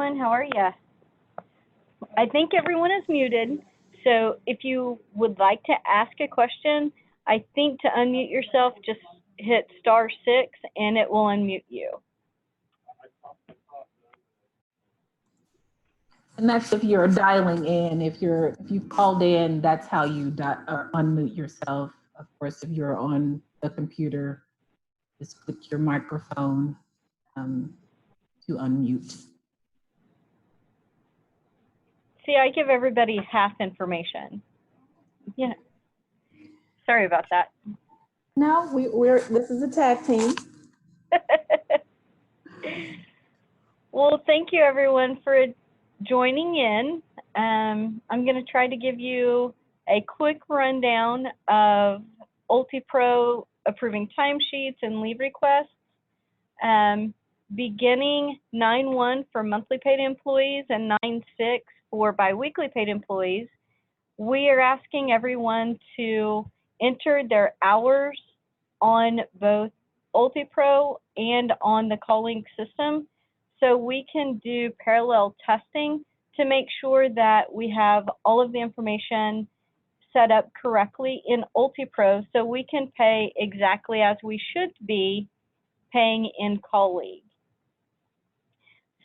everyone. How are you? I think everyone is muted. So if you would like to ask a question, I think to unmute yourself, just hit *6 and it will unmute you. And that's if you're dialing in. If you've called in, that's how you unmute yourself. Of course, if you're on the computer, just click your microphone to unmute. See, I give everybody half information. Yeah. Sorry about that. No, this is a tag team. Well, thank you everyone for joining in. I'm going to try to give you a quick rundown of UltiPro approving timesheets and leave requests. Beginning 9/1 for monthly paid employees and 9/6 for biweekly paid employees, we are asking everyone to enter their hours on both UltiPro and on the CallLink system so we can do parallel testing to make sure that we have all of the information set up correctly in UltiPro so we can pay exactly as we should be paying in CallLink.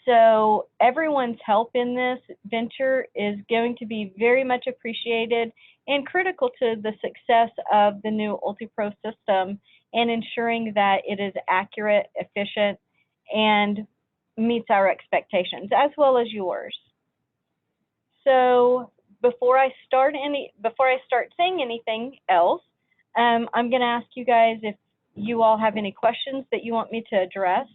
So everyone's help in this venture is going to be very much appreciated and critical to the success of the new UltiPro system and ensuring that it is accurate, efficient, and meets our expectations as well as yours. So before I start saying anything else, I'm going to ask you guys if you all have any questions that you want me to address.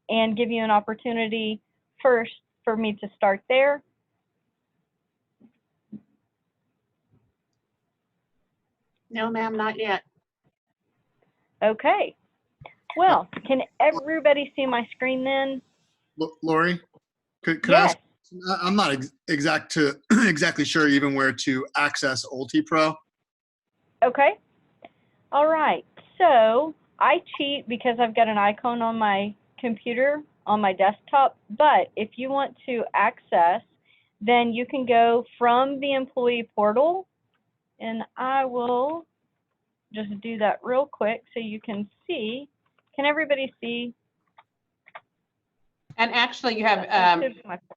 And give you an opportunity first for me to start there. No, ma'am, not yet. Okay. Well, can everybody see my screen then? Lori, could yes. I ask, I'm not exactly sure even where to access UltiPro. Okay. All right. So I cheat because I've got an icon on my computer on my desktop, but if you want to access, then you can go from the employee portal, and I will just do that real quick so you can see. Can everybody see? And actually you have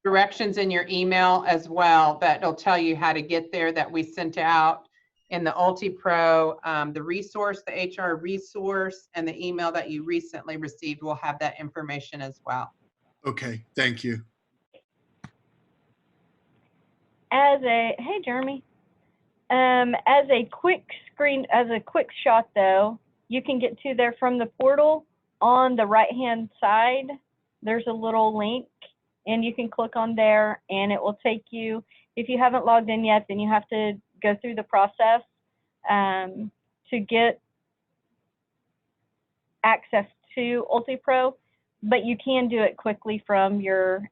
directions in your email as well that'll tell you how to get there that we sent out in the UltiPro, the resource, the HR resource, and the email that you recently received will have that information as well. Okay, thank you. Hey, Jeremy. As a quick shot though, you can get to there from the portal. On the right-hand side, there's a little link, and you can click on there, and it will take you. If you haven't logged in yet, then you have to go through the process to get access to UltiPro, but you can do it quickly from your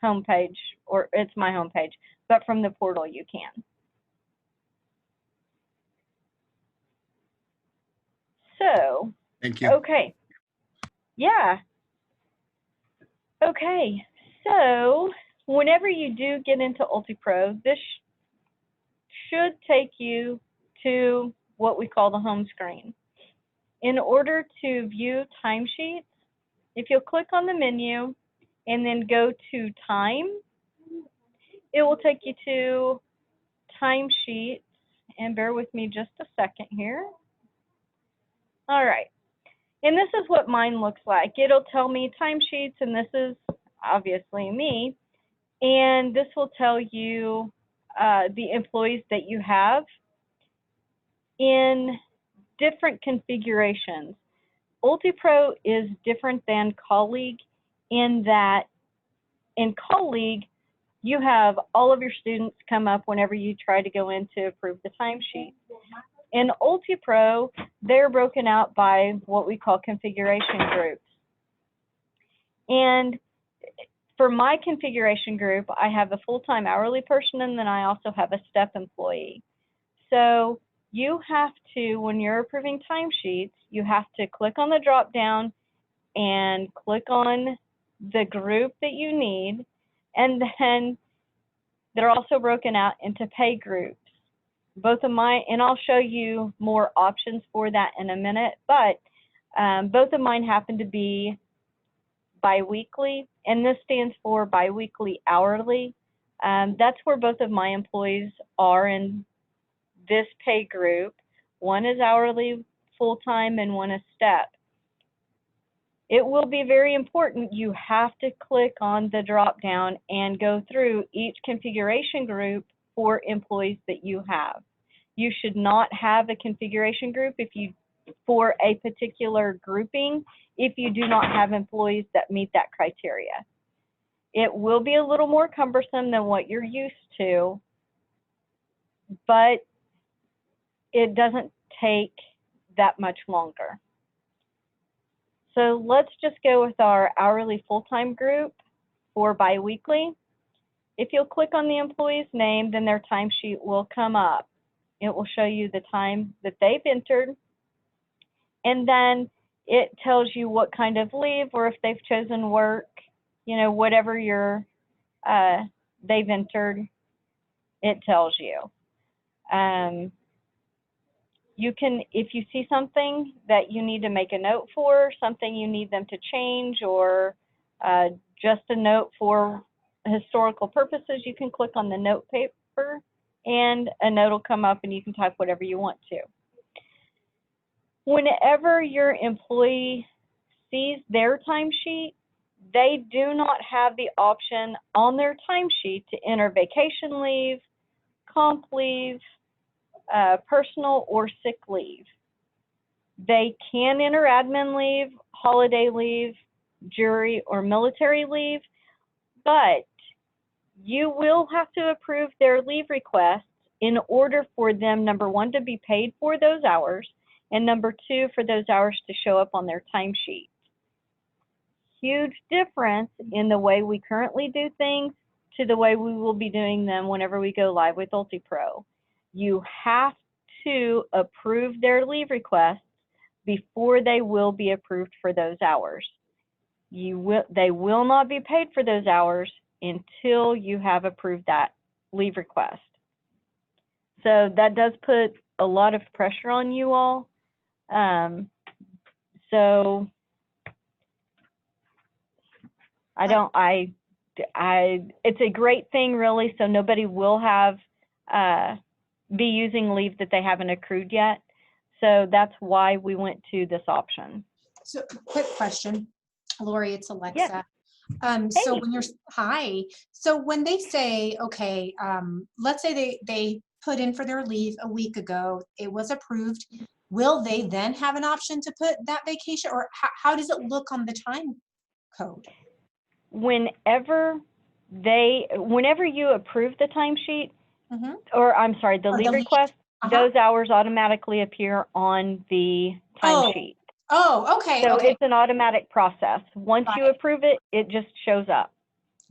homepage, or it's my homepage, but from the portal you can. So, thank you. Okay. Yeah. Okay. So, whenever you do get into UltiPro, this should take you to what we call the home screen. In order to view timesheets, if you'll click on the menu and then go to time, it will take you to timesheets, and bear with me just a second here. All right. And this is what mine looks like. It'll tell me timesheets, and this is obviously me. And this will tell you the employees that you have in different configurations. UltiPro is different than CallLink in that in CallLink, you have all of your students come up whenever you try to go in to approve the timesheet. In UltiPro, they're broken out by what we call configuration groups. And for my configuration group, I have a full-time hourly person, and then I also have a step employee. So you have to, when you're approving timesheets, you have to click on the drop-down and click on the group that you need, and then they're also broken out into pay groups. Both of mine, and I'll show you more options for that in a minute, but both of mine happen to be biweekly, and this stands for biweekly hourly. That's where both of my employees are in this pay group. One is hourly full-time and one is step. It will be very important. You have to click on the drop down and go through each configuration group for employees that you have. You should not have a configuration group for a particular grouping if you do not have employees that meet that criteria. It will be a little more cumbersome than what you're used to, but it doesn't take that much longer. So let's just go with our hourly full-time group for biweekly. If you'll click on the employee's name, then their timesheet will come up. It will show you the time that they've entered, and then it tells you what kind of leave, or if they've chosen work, you know, whatever they've entered, it tells you. You can, if you see something that you need to make a note for, something you need them to change, or just a note for historical purposes, you can click on the note paper and a note will come up and you can type whatever you want to. Whenever your employee sees their timesheet, they do not have the option on their timesheet to enter vacation leave, comp leave, personal or sick leave. They can enter admin leave, holiday leave, jury or military leave, but you will have to approve their leave requests in order for them, number one, to be paid for those hours, and number two, for those hours to show up on their timesheet. Huge difference in the way we currently do things to the way we will be doing them whenever we go live with UltiPro. You have to approve their leave requests before they will be approved for those hours. They will not be paid for those hours until you have approved that leave request. So that does put a lot of pressure on you all. So it's a great thing really, so nobody will have be using leave that they haven't accrued yet. So that's why we went to this option. So quick question, Lori, it's Alexa. Yes. So when you're, hi, so when they say, okay, let's say they put in for their leave a week ago, it was approved, will they then have an option to put that vacation, or how does it look on the time code? Whenever you approve the timesheet, or I'm sorry, the leave request, those hours automatically appear on the timesheet. Oh, okay. So okay. it's an automatic process. Once you approve it, it just shows up.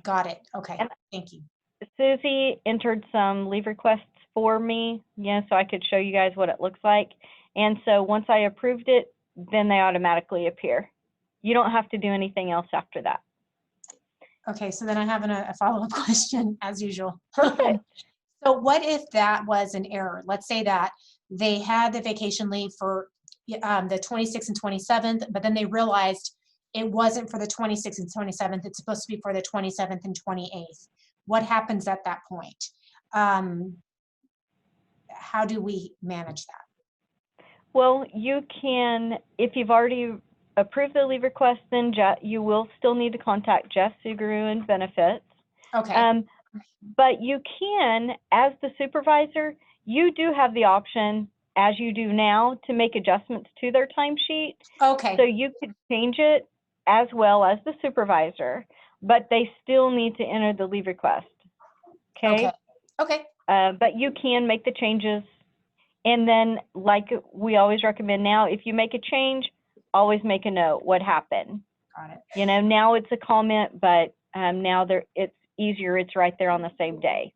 Got it. Okay. And thank you. Susie entered some leave requests for me, so I could show you guys what it looks like. And so once I approved it, then they automatically appear. You don't have to do anything else after that. Okay, so then I have a follow-up question as usual. Perfect. So what if that was an error? Let's say that they had the vacation leave for the 26th and 27th, but then they realized it wasn't for the 26th and 27th. It's supposed to be for the 27th and 28th. What happens at that point? How do we manage that? Well, you can, if you've already approved the leave request, then you will still need to contact Jeff Suguru and Benefits. Okay. But you can, as the supervisor, you do have the option, as you do now, to make adjustments to their timesheet. Okay. So you could change it as well as the supervisor, but they still need to enter the leave request. Okay? Okay. But you can make the changes. And then, like we always recommend now, if you make a change, always make a note, what happened. Got it. Now it's a comment, but now it's easier. It's right there on the same day.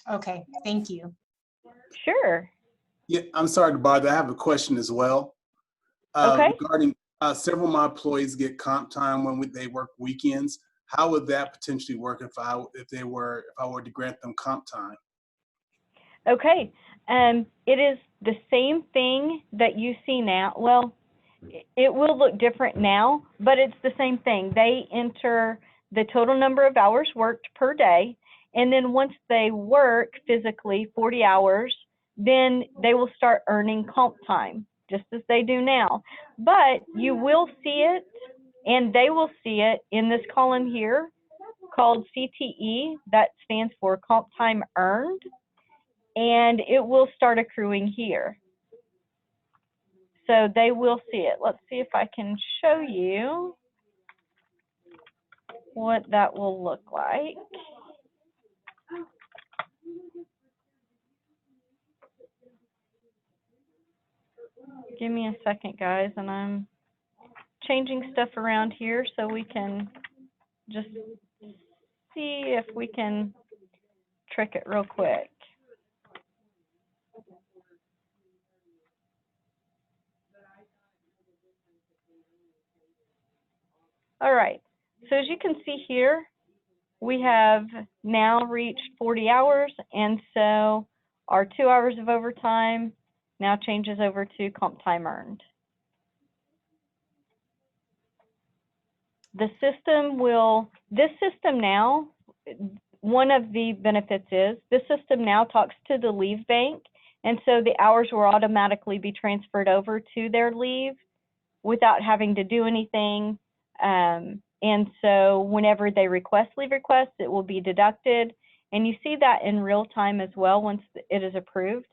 Okay, thank you. Sure. Yeah, I'm sorry to bother. I have a question as well. Okay. Regarding several of my employees get comp time when they work weekends. how would that potentially work if I were to grant them comp time? Okay, it is the same thing that you see now. Well, it will look different now, but it's the same thing. They enter the total number of hours worked per day, and then once they work physically 40 hours, then they will start earning comp time, just as they do now. But you will see it, and they will see it in this column here called CTE. That stands for comp time earned, and it will start accruing here. So they will see it. Let's see if I can show you what that will look like. Give me a second, guys, and I'm changing stuff around here so we can just see if we can trick it real quick. All right, so as you can see here, we have now reached 40 hours, and so our 2 hours of overtime now changes over to comp time earned. The system will, this system now, one of the benefits is this system now talks to the leave bank, and so the hours will automatically be transferred over to their leave without having to do anything. And so whenever they request leave requests, it will be deducted. And you see that in real time as well once it is approved.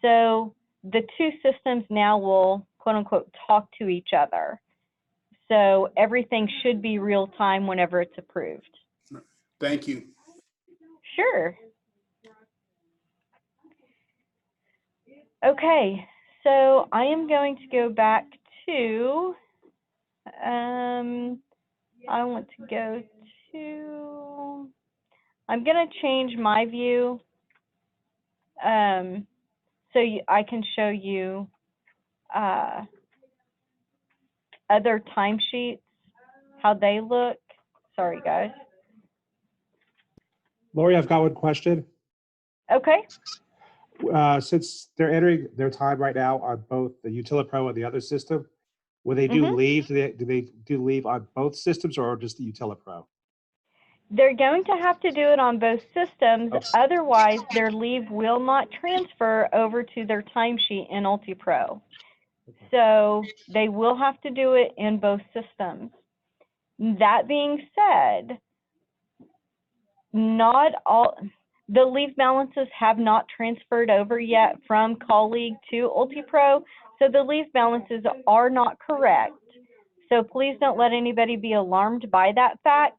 So the two systems now will, quote unquote, talk to each other. So everything should be real time whenever it's approved. Thank you. Sure. Okay, so I am going to go back to, I want to go to, I'm going to change my view so I can show you other timesheets, how they look. Sorry, guys. Lori, I've got one question. Okay. Since they're entering their time right now on both the UltiPro and the other system, when they do leave, do they do leave on both systems or just the UltiPro? They're going to have to do it on both systems. Okay. Otherwise, their leave will not transfer over to their timesheet in UltiPro. So they will have to do it in both systems. That being said, not all the leave balances have not transferred over yet from colleague to UltiPro, so the leave balances are not correct. So please don't let anybody be alarmed by that fact.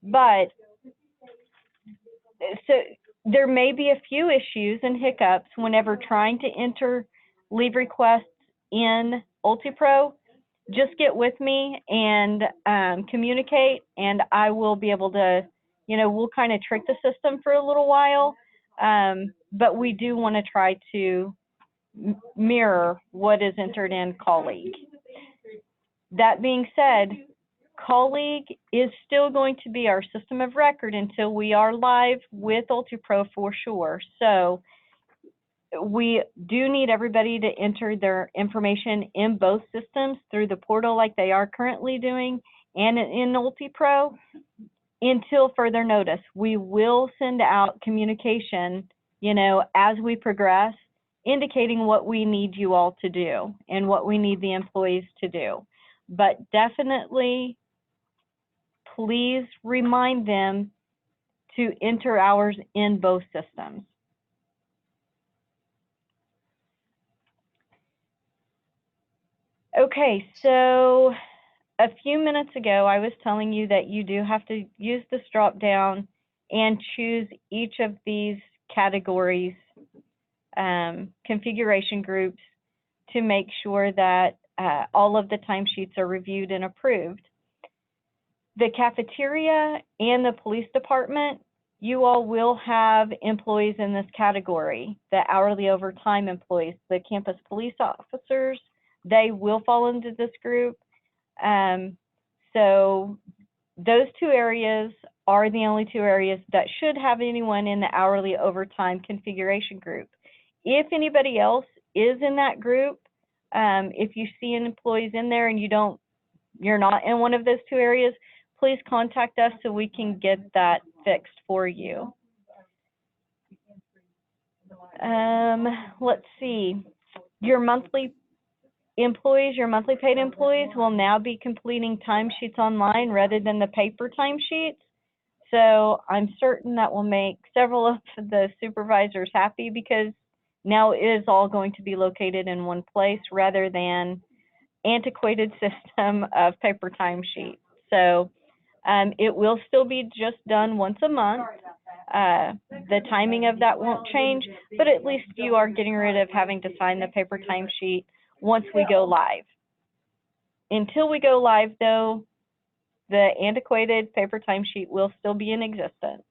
But so there may be a few issues and hiccups whenever trying to enter leave requests in UltiPro. Just get with me and communicate, and I will be able to, you know, we'll kind of trick the system for a little while, but we do want to try to mirror what is entered in colleague. That being said, colleague is still going to be our system of record until we are live with UltiPro for sure. So we do need everybody to enter their information in both systems through the portal like they are currently doing and in UltiPro until further notice. We will send out communication, you know, as we progress, indicating what we need you all to do and what we need the employees to do. But definitely, please remind them to enter hours in both systems. Okay, so a few minutes ago, I was telling you that you do have to use this drop down and choose each of these categories, configuration groups, to make sure that all of the timesheets are reviewed and approved. The cafeteria and the police department, you all will have employees in this category, the hourly overtime employees, the campus police officers, they will fall into this group. So those two areas are the only two areas that should have anyone in the hourly overtime configuration group. If anybody else is in that group, if you see employees in there and you're not in one of those two areas, please contact us so we can get that fixed for you. Let's see. Your monthly paid employees will now be completing timesheets online rather than the paper timesheets. So I'm certain that will make several of the supervisors happy, because now it is all going to be located in one place rather than antiquated system of paper timesheets. So it will still be just done once a month. The timing of that won't change, but at least you are getting rid of having to sign the paper timesheet once we go live. Until we go live, though, the antiquated paper timesheet will still be in existence.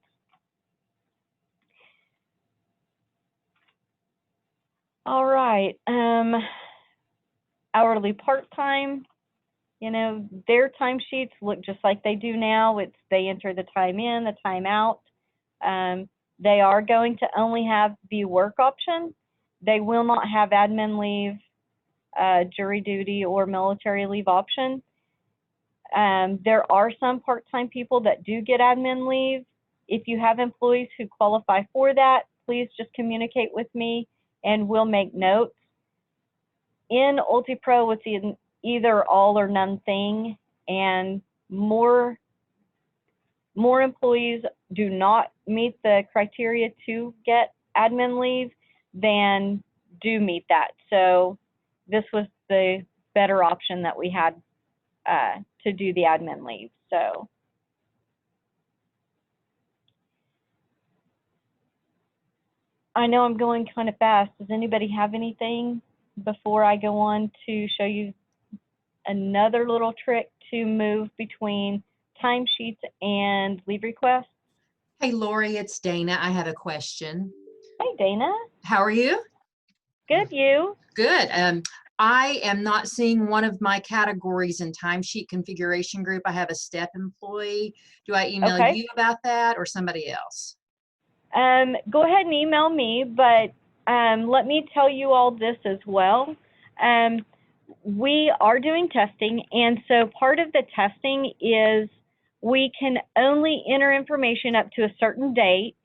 All right, hourly part-time, you know, their timesheets look just like they do now. They enter the time in, the time out. They are going to only have the work option. They will not have admin leave, jury duty, or military leave option. There are some part-time people that do get admin leave. If you have employees who qualify for that, please just communicate with me and we'll make notes. In UltiPro, it's an either all or none thing, and more employees do not meet the criteria to get admin leave than do meet that. So this was the better option that we had to do the admin leave. So I know I'm going kind of fast. Does anybody have anything before I go on to show you another little trick to move between timesheets and leave requests? Hey, Lori, it's Dana. I have a question. Hey, Dana. How are you? Good, you? Good. I am not seeing one of my categories in timesheet configuration group. I have a STEP employee. Do I email you about that or somebody else? Go ahead and email me, but let me tell you all this as well. We are doing testing, and so part of the testing is we can only enter information up to a certain date,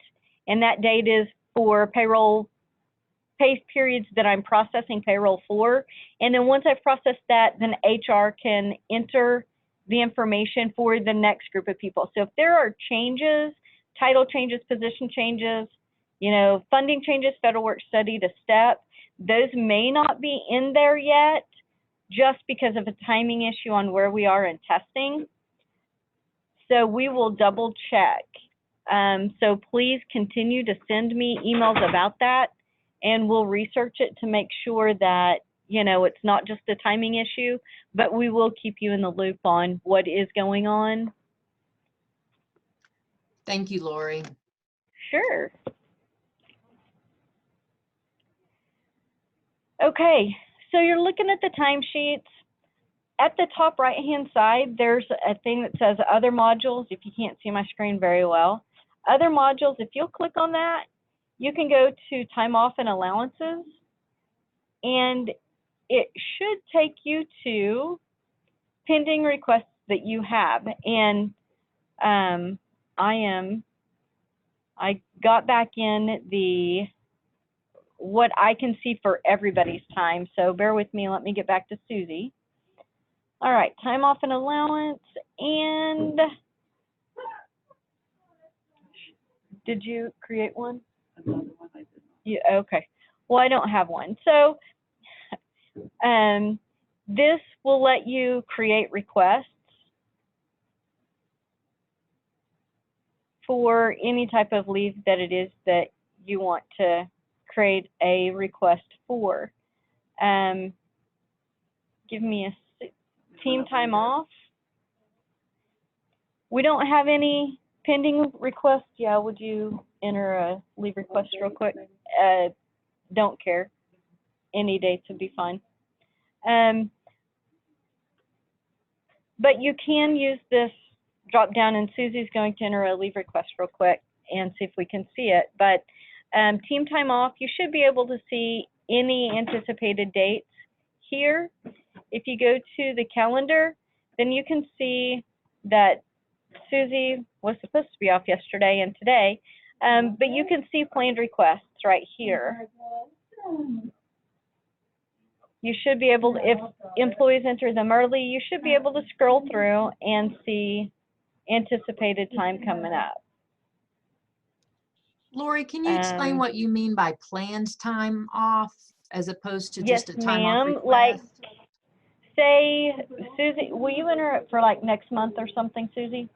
and that date is for pay periods that I'm processing payroll for. And then once I've processed that, then HR can enter the information for the next group of people. So if there are changes, title changes, position changes, you know, funding changes, federal work study to STEP, those may not be in there yet just because of a timing issue on where we are in testing. So we will double check. So please continue to send me emails about that, and we'll research it to make sure that, you know, it's not just a timing issue, but we will keep you in the loop on what is going on. Thank you, Lori. Sure. Okay, so you're looking at the timesheets. At the top right-hand side, there's a thing that says Other Modules, if you can't see my screen very well. Other Modules, if you'll click on that, you can go to Time Off and Allowances, and it should take you to pending requests that you have. And I got back in what I can see for everybody's time, so bear with me. Let me get back to Susie. All right, time off and allowance, and did you create one? Yeah, okay. Well, I don't have one. So this will let you create requests for any type of leave that it is that you want to create a request for. Give me a team time off. We don't have any pending requests. Yeah, would you enter a leave request real quick? Don't care. Any dates would be fine. But you can use this drop down, and Susie's going to enter a leave request real quick and see if we can see it. But team time off, you should be able to see any anticipated dates here. If you go to the calendar, then you can see that Susie was supposed to be off yesterday and today, but you can see planned requests right here. You should be able to, if employees enter them early, you should be able to scroll through and see anticipated time coming up. Lori, can you explain what you mean by planned time off as opposed to just a time off request? Like, say, Susie, will you enter it for like next month or something, Susie?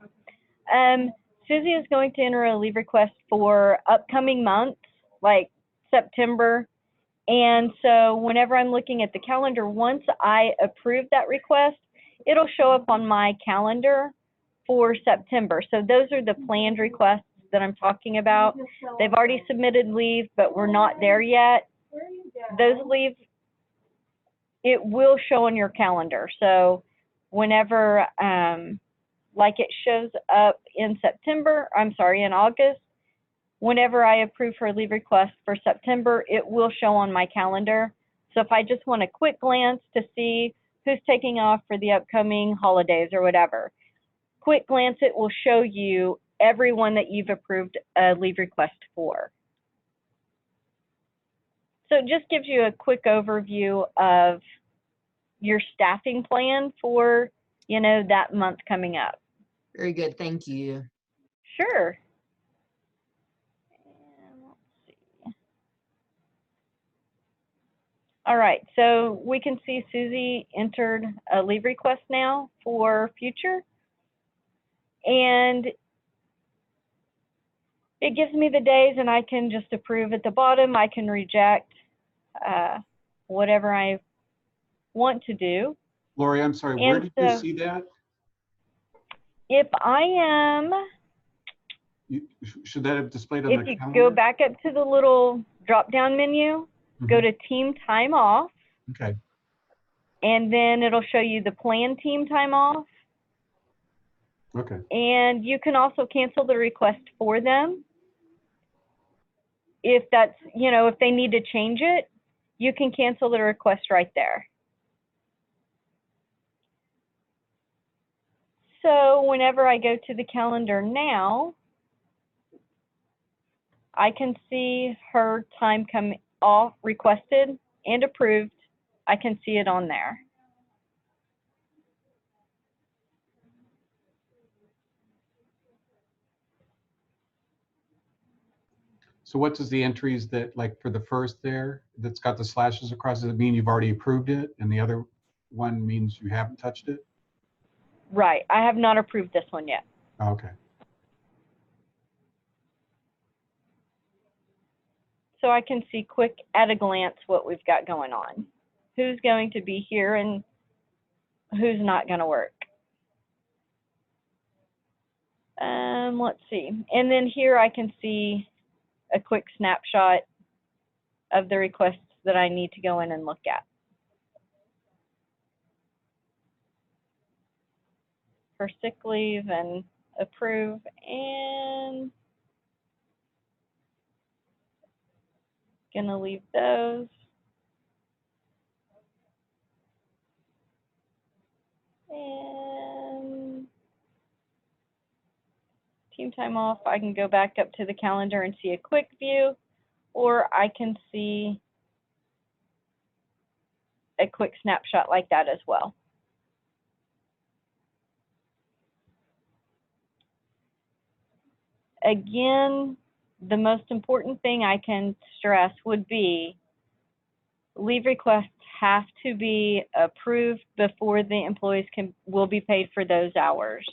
Susie is going to enter a leave request for upcoming months, like September. And so whenever I'm looking at the calendar, once I approve that request, it'll show up on my calendar for September. So those are the planned requests that I'm talking about. They've already submitted leave, but we're not there yet. Those leaves, it will show on your calendar. So whenever, like it shows up in in August, whenever I approve her leave request for September, it will show on my calendar. So if I just want a quick glance to see who's taking off for the upcoming holidays or whatever, quick glance, it will show you everyone that you've approved a leave request for. So it just gives you a quick overview of your staffing plan for, you know, that month coming up. Very good. Thank you. Sure. And let's see. All right, so we can see Susie entered a leave request now for future. And it gives me the days, and I can just approve at the bottom. I can reject whatever I want to do. Lori, I'm sorry, where did you see that? If I am, should that have displayed on the calendar? If you go back up to the little drop-down menu, go to team time off. Okay. And then it'll show you the planned team time off. Okay. And you can also cancel the request for them. If that's, you know, if they need to change it, you can cancel the request right there. So whenever I go to the calendar now, I can see her time come off, requested and approved. I can see it on there. So what does the entries that, like for the first there, that's got the slashes across, does it mean you've already approved it? And the other one means you haven't touched it? Right, I have not approved this one yet. Okay. So I can see quick at a glance what we've got going on. Who's going to be here and who's not going to work. Let's see. And then here I can see a quick snapshot of the requests that I need to go in and look at. For sick leave and approve, and gonna leave those. And team time off, I can go back up to the calendar and see a quick view, or I can see a quick snapshot like that as well. Again, the most important thing I can stress would be leave requests have to be approved before the employees will be paid for those hours.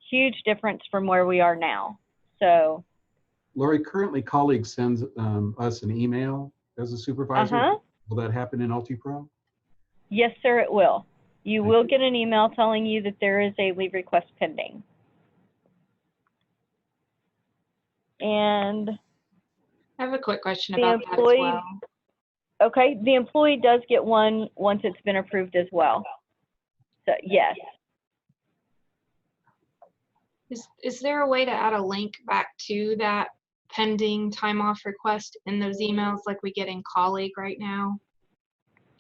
Huge difference from where we are now. So, Lori, currently colleagues sends us an email as a supervisor. Will that happen in UltiPro? Yes, sir, it will. You will get an email telling you that there is a leave request pending. And I have a quick question about that as well. Okay, the employee does get one once it's been approved as well. So yes. Is there a way to add a link back to that pending time off request in those emails like we get in colleague right now?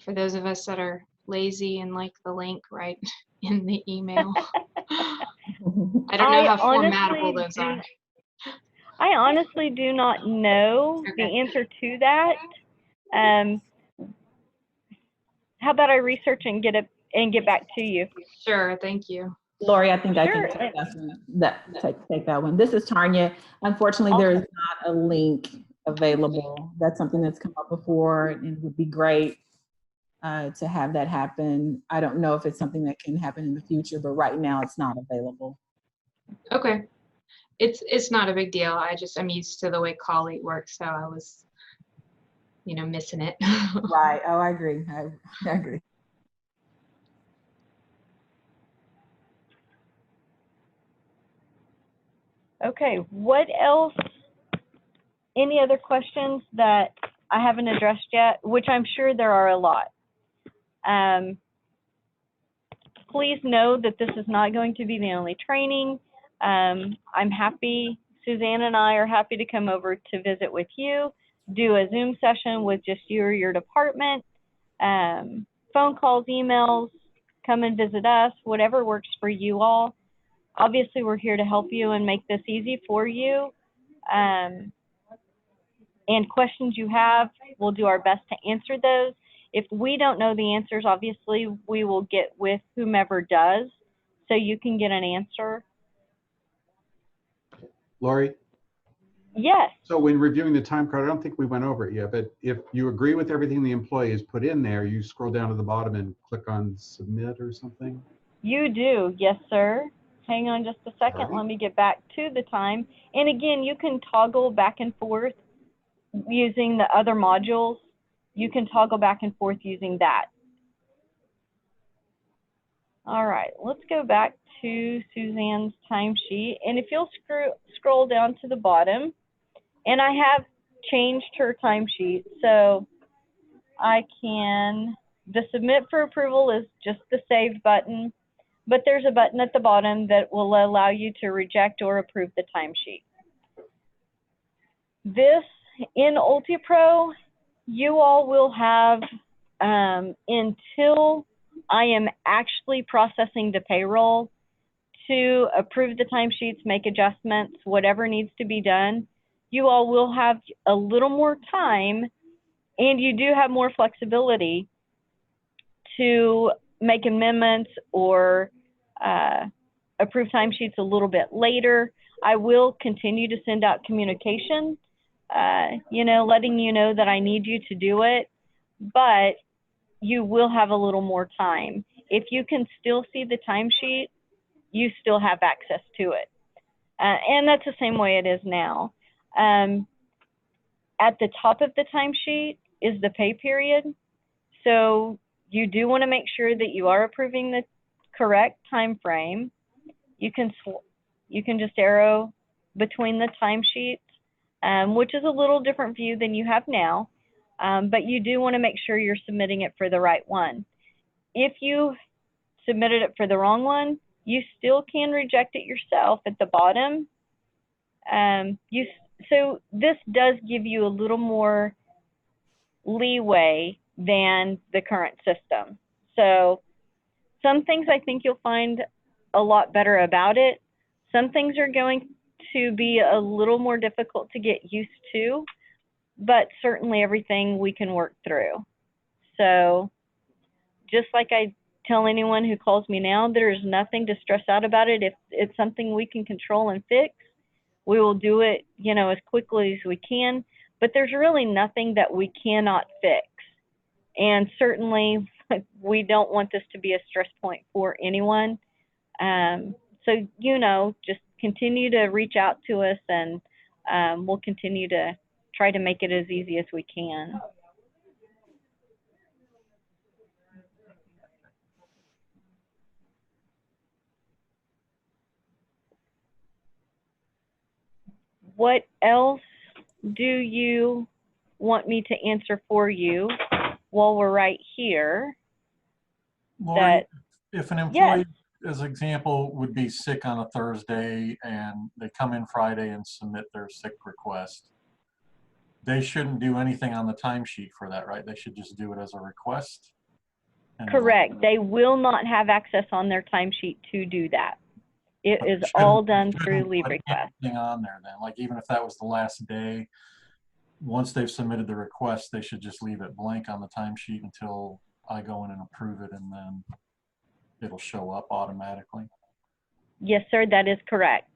For those of us that are lazy and like the link right in the email. I don't know how formatable those are. I honestly do not know the answer to that. How about I research and get back to you? Sure, thank you. Lori, I think I Sure. can take that one. This is Tanya. Unfortunately, there is not a link available. That's something that's come up before, and it would be great to have that happen. I don't know if it's something that can happen in the future, but right now it's not available. Okay. It's not a big deal. I'm used to the way Colleague works, so I was, missing it. Right. Oh, I agree. I agree. Okay. What else? Any other questions that I haven't addressed yet? Which I'm sure there are a lot. Please know that this is not going to be the only training. I'm happy, Suzanne and I are happy to come over to visit with you, do a Zoom session with just you or your department, phone calls, emails, come and visit us, whatever works for you all. Obviously, we're here to help you and make this easy for you. And questions you have, we'll do our best to answer those. If we don't know the answers, obviously, we will get with whomever does so you can get an answer. Lori? Yes. So when reviewing the time card, I don't think we went over it yet, but if you agree with everything the employee has put in there, you scroll down to the bottom and click on submit or something? You do. Yes, sir. Hang on just a second. Alright. Let me get back to the time. And again, you can toggle back and forth using the other modules. You can toggle back and forth using that. All right, let's go back to Suzanne's timesheet. And if you'll scroll down to the bottom, and I have changed her timesheet, so I can, the submit for approval is just the save button, but there's a button at the bottom that will allow you to reject or approve the timesheet. This, in UltiPro, you all will have until I am actually processing the payroll to approve the timesheets, make adjustments, whatever needs to be done. You all will have a little more time, and you do have more flexibility to make amendments or approve timesheets a little bit later. I will continue to send out communication, letting you know that I need you to do it, but you will have a little more time. If you can still see the timesheet, you still have access to it. And that's the same way it is now. At the top of the timesheet is the pay period. So you do want to make sure that you are approving the correct time frame. You can just arrow between the timesheets, which is a little different view than you have now. But you do want to make sure you're submitting it for the right one. If you submitted it for the wrong one, you still can reject it yourself at the bottom. So this does give you a little more leeway than the current system. So some things I think you'll find a lot better about it. Some things are going to be a little more difficult to get used to, but certainly everything we can work through. So just like I tell anyone who calls me now, there's nothing to stress out about it. If it's something we can control and fix, we will do it, as quickly as we can, but there's really nothing that we cannot fix. And certainly we don't want this to be a stress point for anyone. So, just continue to reach out to us, and we'll continue to try to make it as easy as we can. What else do you want me to answer for you while we're right here? Lori, if an employee as an example, would be sick on a Thursday and they come in Friday and submit their sick request. They shouldn't do anything on the timesheet for that, right? They should just do it as a request. Correct. They will not have access on their timesheet to do that. It is all done through leave request. On there then, like even if that was the last day, once they've submitted the request, they should just leave it blank on the timesheet until I go in and approve it, and then it'll show up automatically. Yes, sir, that is correct.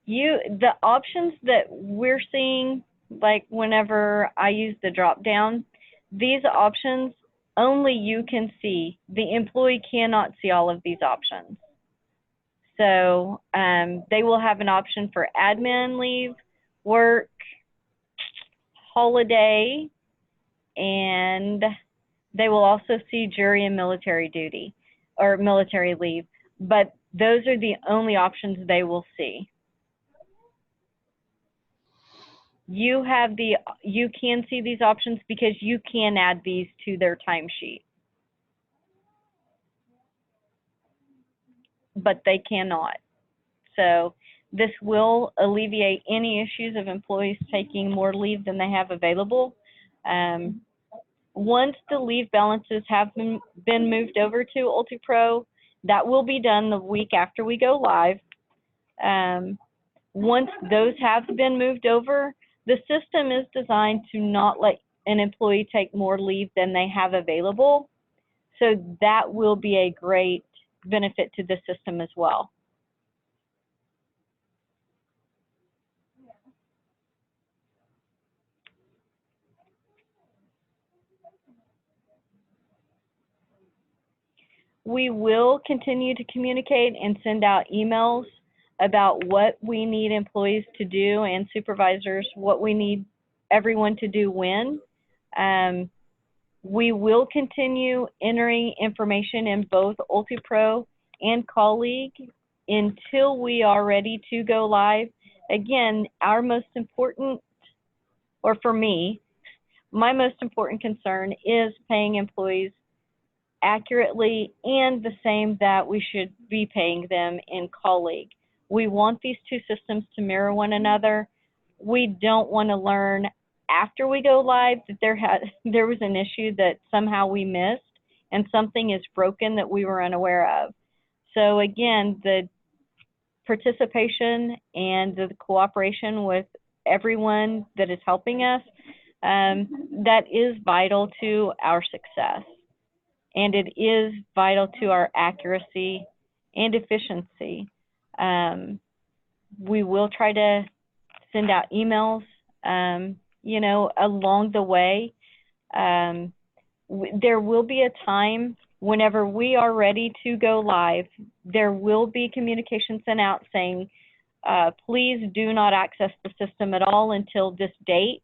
The options that we're seeing, like whenever I use the drop down, these options only you can see. The employee cannot see all of these options. So they will have an option for admin leave, work, holiday, and they will also see jury and military duty or military leave. But those are the only options they will see. You can see these options because you can add these to their timesheet. But they cannot. So this will alleviate any issues of employees taking more leave than they have available. Once the leave balances have been moved over to UltiPro, that will be done the week after we go live. Once those have been moved over, the system is designed to not let an employee take more leave than they have available. So that will be a great benefit to the system as well. We will continue to communicate and send out emails about what we need employees to do and supervisors, what we need everyone to do when. We will continue entering information in both UltiPro and Colleague until we are ready to go live. Again, our most important, or for me, my most important concern is paying employees accurately and the same that we should be paying them in Colleague. We want these two systems to mirror one another. We don't want to learn after we go live that there was an issue that somehow we missed and something is broken that we were unaware of. So again, the participation and the cooperation with everyone that is helping us, that is vital to our success. And it is vital to our accuracy and efficiency. We will try to send out emails, you know, along the way. There will be a time whenever we are ready to go live, there will be communication sent out saying, please do not access the system at all until this date,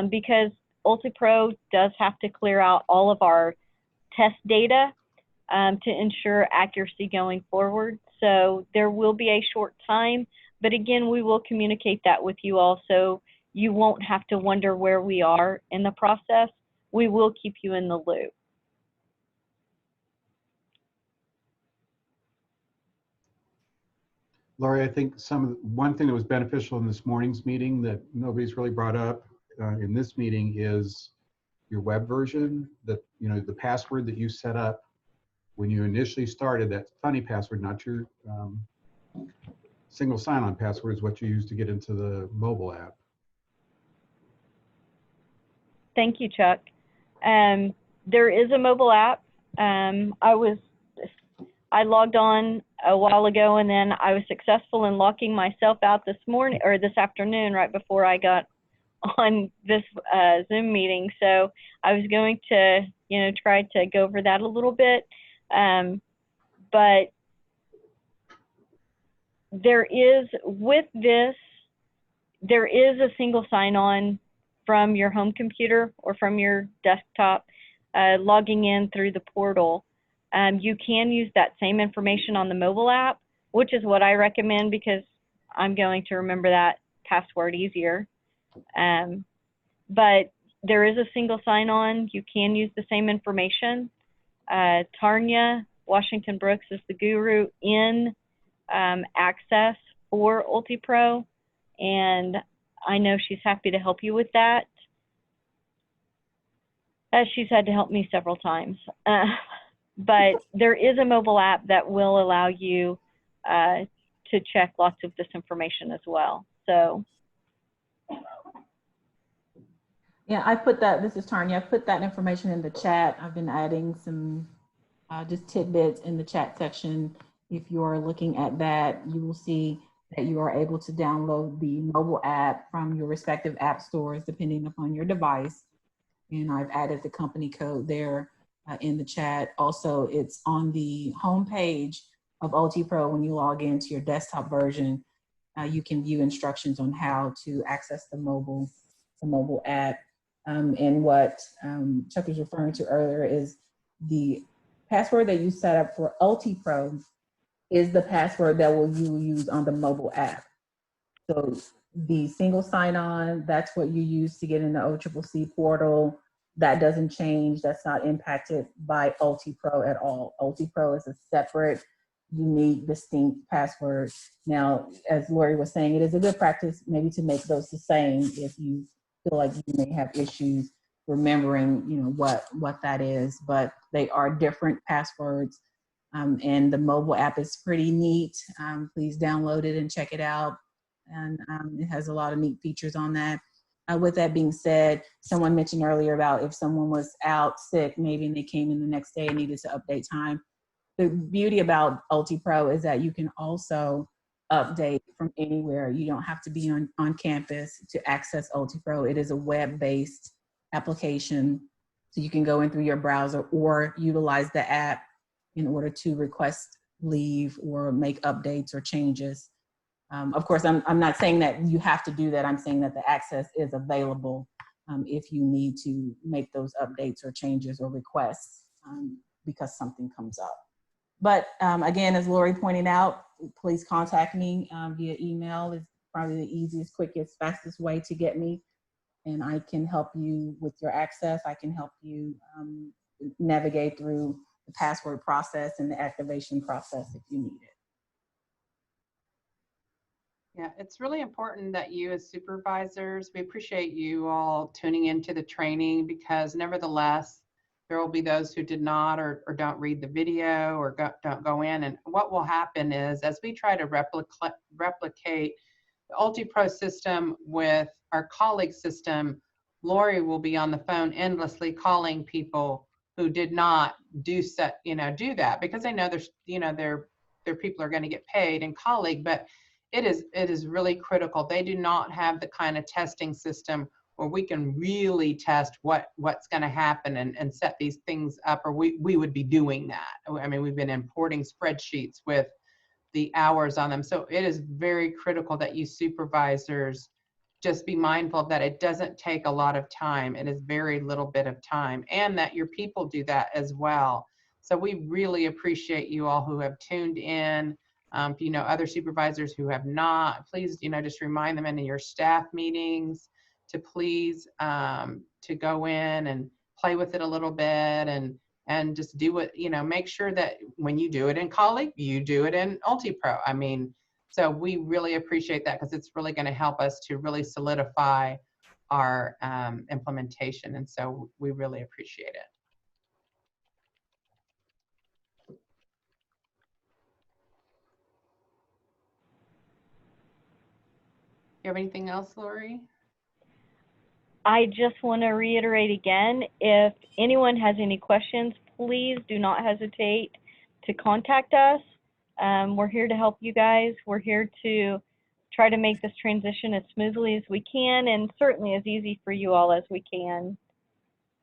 because UltiPro does have to clear out all of our test data to ensure accuracy going forward. So there will be a short time, but again, we will communicate that with you all so you won't have to wonder where we are in the process. We will keep you in the loop. Laurie, I think one thing that was beneficial in this morning's meeting that nobody's really brought up in this meeting is your web version, that, you know, the password that you set up when you initially started, that funny password, not your single sign-on password, is what you use to get into the mobile app. Thank you, Chuck. There is a mobile app. I logged on a while ago, and then I was successful in locking myself out this morning or this afternoon, right before I got on this Zoom meeting. So I was going to, you know, try to go over that a little bit. But there is, with this, there is a single sign-on from your home computer or from your desktop, logging in through the portal. You can use that same information on the mobile app, which is what I recommend because I'm going to remember that password easier. But there is a single sign-on. You can use the same information. Tarnia Washington Brooks is the guru in access for UltiPro, and I know she's happy to help you with that, as she's had to help me several times. But there is a mobile app that will allow you to check lots of this information as well. So. Yeah, I put that, this is Tanya, I put that information in the chat. I've been adding some just tidbits in the chat section. If you're looking at that, you will see that you are able to download the mobile app from your respective app stores, depending upon your device. And I've added the company code there in the chat. Also, it's on the home page of UltiPro. When you log into your desktop version, you can view instructions on how to access the mobile app. And what Chuck was referring to earlier is the password that you set up for UltiPro is the password that you will use on the mobile app. So the single sign-on, that's what you use to get in the OCCC portal. That doesn't change. That's not impacted by UltiPro at all. UltiPro is a separate, unique, distinct password. Now, as Lori was saying, it is a good practice maybe to make those the same if you feel like you may have issues remembering, you know, what that is. But they are different passwords. And the mobile app is pretty neat. Please download it and check it out. And it has a lot of neat features on that. With that being said, someone mentioned earlier about if someone was out sick, maybe and they came in the next day and needed to update time. The beauty about UltiPro is that you can also update from anywhere. You don't have to be on campus to access UltiPro. It is a web-based application. So you can go in through your browser or utilize the app in order to request leave or make updates or changes. Of course, I'm not saying that you have to do that. I'm saying that the access is available if you need to make those updates or changes or requests because something comes up. But again, as Lori pointed out, please contact me via email. It's probably the easiest, quickest, fastest way to get me. And I can help you with your access. I can help you navigate through the password process and the activation process if you need it. Yeah, it's really important that you as supervisors, we appreciate you all tuning into the training, because nevertheless, there will be those who did not or don't read the video or don't go in. And what will happen is, as we try to replicate the UltiPro system with our colleague system, Lori will be on the phone endlessly calling people who did not do that, because they know their people are going to get paid in colleague. But it is really critical. They do not have the kind of testing system where we can really test what's going to happen and set these things up, or we would be doing that. I mean, we've been importing spreadsheets with the hours on them. So it is very critical that you supervisors just be mindful of that. It doesn't take a lot of time. It is very little bit of time, and that your people do that as well. So we really appreciate you all who have tuned in. If you know other supervisors who have not, please, just remind them in your staff meetings to please to go in and play with it a little bit and just do it, make sure that when you do it in colleague, you do it in UltiPro. I mean, so we really appreciate that, because it's really going to help us to really solidify our implementation. And so we really appreciate it. You have anything else, Lori? I just want to reiterate again, if anyone has any questions, please do not hesitate to contact us. We're here to help you guys. We're here to try to make this transition as smoothly as we can, and certainly as easy for you all as we can.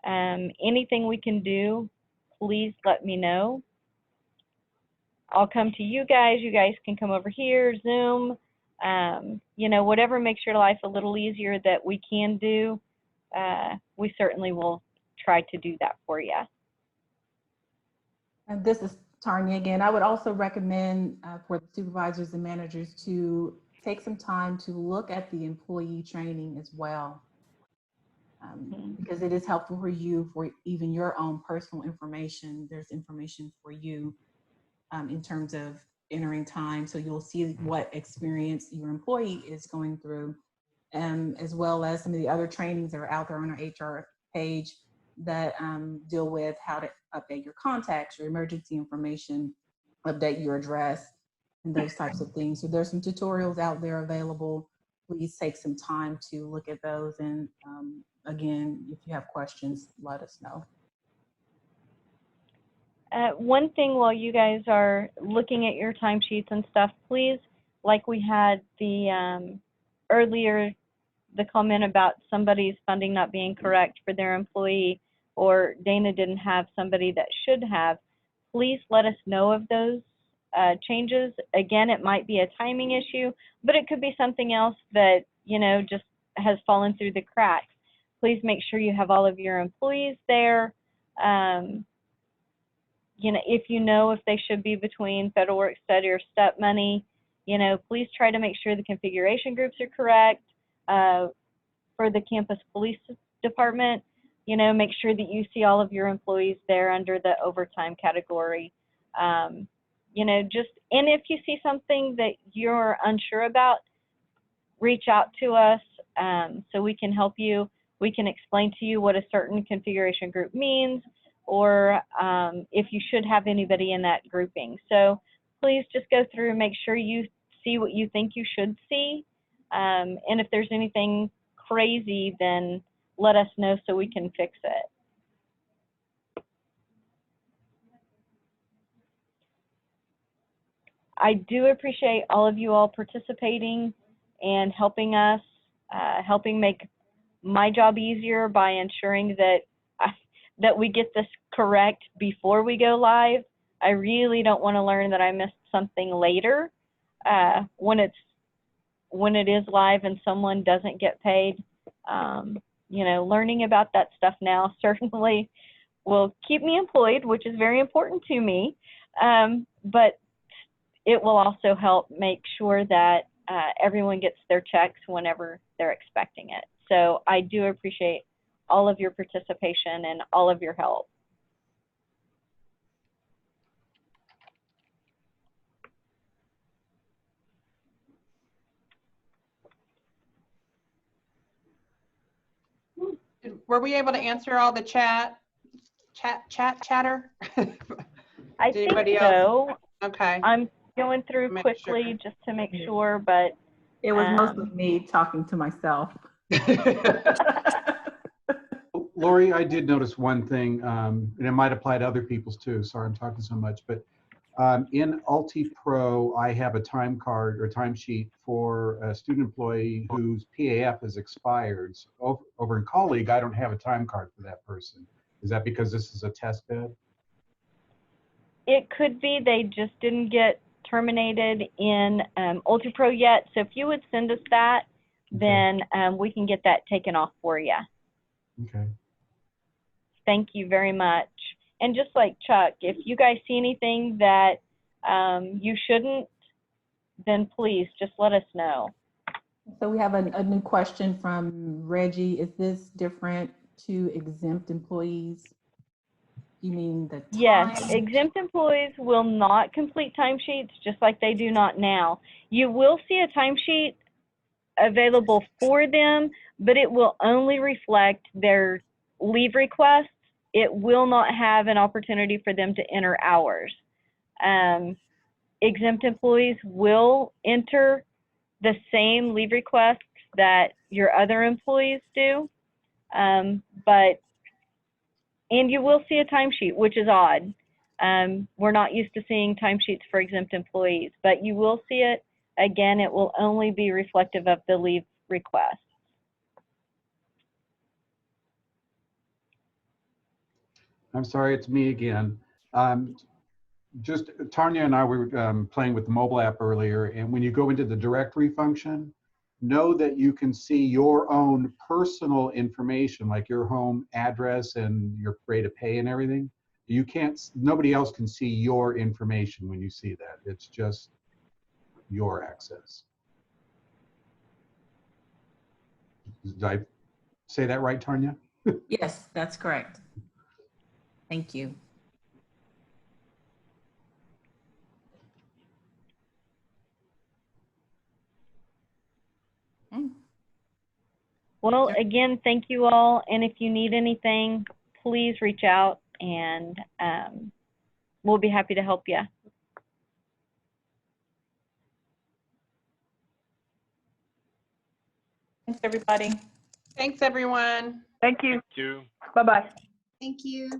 Anything we can do, please let me know. I'll come to you guys. You guys can come over here, Zoom, whatever makes your life a little easier that we can do. We certainly will try to do that for you. And this is Tanya again. I would also recommend for the supervisors and managers to take some time to look at the employee training as well. because it is helpful for you for even your own personal information. There's information for you in terms of entering time. So you'll see what experience your employee is going through, as well as some of the other trainings that are out there on our HR page that deal with how to update your contacts, your emergency information, update your address, and those types of things. So there's some tutorials out there available. Please take some time to look at those. And again, if you have questions, let us know. One thing while you guys are looking at your timesheets and stuff, please, like we had the earlier, the comment about somebody's funding not being correct for their employee, or Dana didn't have somebody that should have, please let us know of those changes. Again, it might be a timing issue, but it could be something else that, you know, just has fallen through the cracks. Please make sure you have all of your employees there. You know, if they should be between federal work study or step money, you know, please try to make sure the configuration groups are correct. For the campus police department, you know, make sure that you see all of your employees there under the overtime category. You know, and if you see something that you're unsure about, reach out to us so we can help you. We can explain to you what a certain configuration group means, or if you should have anybody in that grouping. So please just go through and make sure you see what you think you should see. And if there's anything crazy, then let us know so we can fix it. I do appreciate all of you all participating and helping us, helping make my job easier by ensuring that we get this correct before we go live. I really don't want to learn that I missed something later when it is live and someone doesn't get paid. You know, learning about that stuff now certainly will keep me employed, which is very important to me, but it will also help make sure that everyone gets their checks whenever they're expecting it. So I do appreciate all of your participation and all of your help. Were we able to answer all the chatter? I think so. Okay. I'm going through quickly just to make sure, but it was mostly me talking to myself. Lori, I did notice one thing, and it might apply to other people's too. Sorry, I'm talking so much, but in UltiPro, I have a time card or timesheet for a student employee whose PAF has expired. So over in Colleague, I don't have a time card for that person. Is that because this is a test bed? It could be they just didn't get terminated in UltiPro yet. So if you would send us that, then we can get that taken off for you. Okay. Thank you very much. And just like Chuck, if you guys see anything that you shouldn't, then please just let us know. So we have a new question from Reggie. Is this different to exempt employees? You mean the time? Yes, exempt employees will not complete timesheets just like they do not now. You will see a timesheet available for them, but it will only reflect their leave requests. It will not have an opportunity for them to enter hours. Exempt employees will enter the same leave requests that your other employees do, and you will see a timesheet, which is odd. We're not used to seeing timesheets for exempt employees, but you will see it. Again, it will only be reflective of the leave request. I'm sorry, it's me again. Just Tanya and I were playing with the mobile app earlier, and when you go into the directory function, know that you can see your own personal information, like your home address and your rate of pay and everything. You can't, nobody else can see your information when you see that. It's just your access. Did I say that right, Tanya? Yes, that's correct. Thank you. Well, again, thank you all. And if you need anything, please reach out and we'll be happy to help you. Thanks, everybody. Thanks, everyone. Thank you. Thank you. Bye-bye. Thank you.